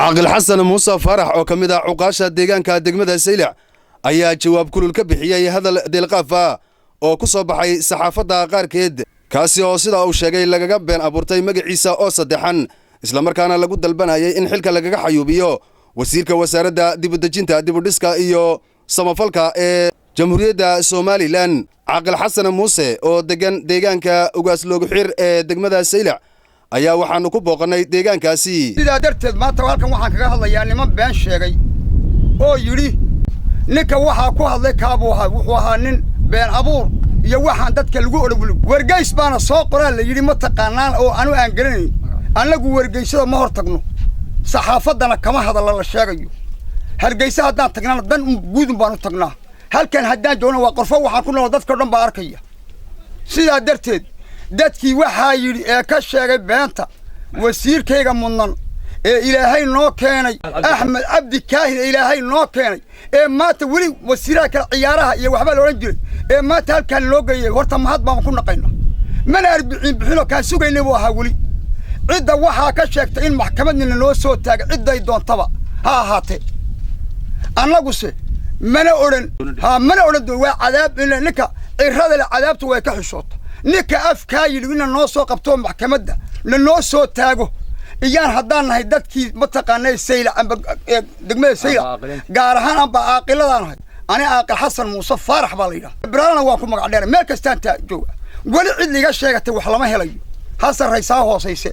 عاقل حسن موسى فرح oo kamid ah cuqaasha deegaanka degmada Saylac ayaa jawaab kulul ka bixiyay hadal deelqaaf ah oo ku soo baxay saxaafadda qaarkeed kaasi oo sida uu sheegay lagaga been abuurtay magaciisa oo saddexan isla markaana lagu dalbanayay in xilka lagaga xayuubiyo wasiirka wasaaradda dibadejinta dibudhiska iyo samafalka ee jamhuuriyadda Soomaaliland عاقل حسن موسى oo degan deegaanka ugaas loogu xir ee degmada Saylac ayaa waxaanu ku booqanay deegaankaasi sida darteed maanta halkan waxaan kaga hadlayaa niman been sheegay oo yiri ninka waxa ku hadlay kaabu wuxuu ahaa nin been abuur iyo waxaan dadka lagu orobulug wargeys baana soo qoraa la yiri ma taqaanaan oo aanu aan garanay anagu wargeysada ma hor tagno saxaafadana kama hadal la sheegayo hargeysa haddaan tagnaa dan guud baan u tagnaa halkan haddaan joogno waa qorfo waxaan ku nool dadka dhan baa arkaya sida darteed dadkii waxa yiri ee ka sheegay beenta wasiirkayga mudnan ee ilaahay noo keenay Axmed Abdi Kaahin ilaahay noo keenay ee maanta wali wasiirka kala ciyaaraha iyo waxba la oran jiray ee maanta halkan loo geeyay horta mahad baan ku naqayna mana arbiciin bixino ka sugaynay waxa wali cidda waxa ka sheegtay in maxkamadna loo soo taagay cidday doontaba ha ahaatee annaguse mana oran waa cadaab in ninka cirada la cadaabtu way ka xishoota ninka afka yiri in noo soo qabto maxkamadda la noo soo taago iyaan haddaan nahay dadkii ma taqaanay Saylac amba degmada Saylac gaar ahaan amba aaqiladan ahay ani Aaqil Xasan Muuse Farax baa leeyahay ibraana waa ku magac dheer meel kastaan jooga wali cid liga sheegatay wax lama helayo hasan raysaa hoosayse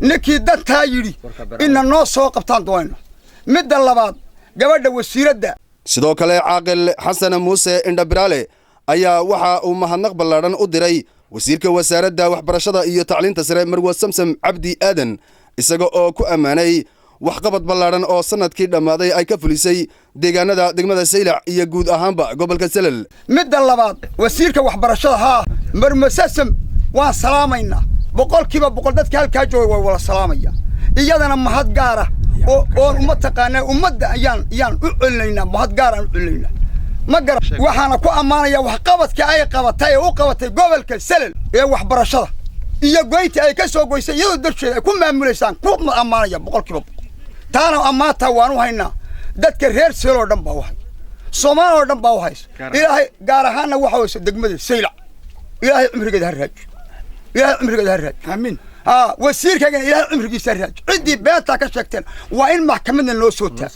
ninkii dadka yiri in noo soo qabtaan doonayna midda labaad gabadha wasiiradda sidoo kale Caaqil Xasan Muuse Indhabiraale ayaa waxa uu mahadnaq ballaaran u diray wasiirka wasaaradda waxbarashada iyo tacliinta sare Marwo Samsam Cabdi Aadan isaga oo ku amaanay waxqabad ballaaran oo sanadkii dhamaaday ay ka fulisay deegaanada degmada Saylac iyo guud ahaanba gobolka Salal midda labaad wasiirka waxbarashada Marwo Samsam waa salaamayna boqolkiiba boqol dadka halka jooga way wala salaamaya iyadana mahad gaar ah oo umma taqaanay ummadda ayaan u celinayna mahad gaar aan u celinayna ma garab waxaana ku amaanaya wax qabadka ay qabatay oo u qabatay gobolka Salal ee waxbarashada iyo go'ayti ay ka soo goysay iyadoo dadkeeda ay ku maamulaysan ku amaanaya boqolkiiba taana amaanta waan u haynaa dadka reer Salal dhan baa wahay Soomaaliya dhan baa wahay ilaahay gaar ahaan waxa uu degmada Saylac ilaahay umrigeeda ha raaj amiin wasiirkayga ilaahay umrigiisa raaj cidii beenta ka sheegteen waa in maxkamadna loo soo taag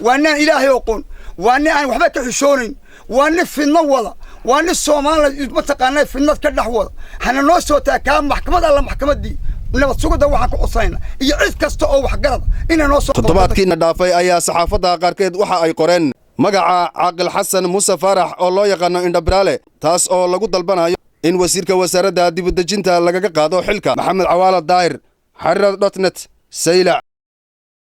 waa in ilaahay aqoon waa in aan waxba ka xishoonayn waa in fidna wada waa in Soomaaliya ma taqaanay fidnad ka dhaxwada hana noo soo taag ka maxkamad alla maxkamadii nabad sugida waxaan ku codsanayna iyo cid kasta oo wax garad inay noo soo toddobaadkiina dhaafay ayaa saxaafadda qaarkeed waxa ay qoreen magaca Caaqil Xasan Muuse Farax oo loo yaqaan Indhabiraale taas oo lagu dalbanayo in wasiirka wasaaradda dibadejinta lagaga qaado xilka Maxamed Cawaala Daahir xariirad.net Saylac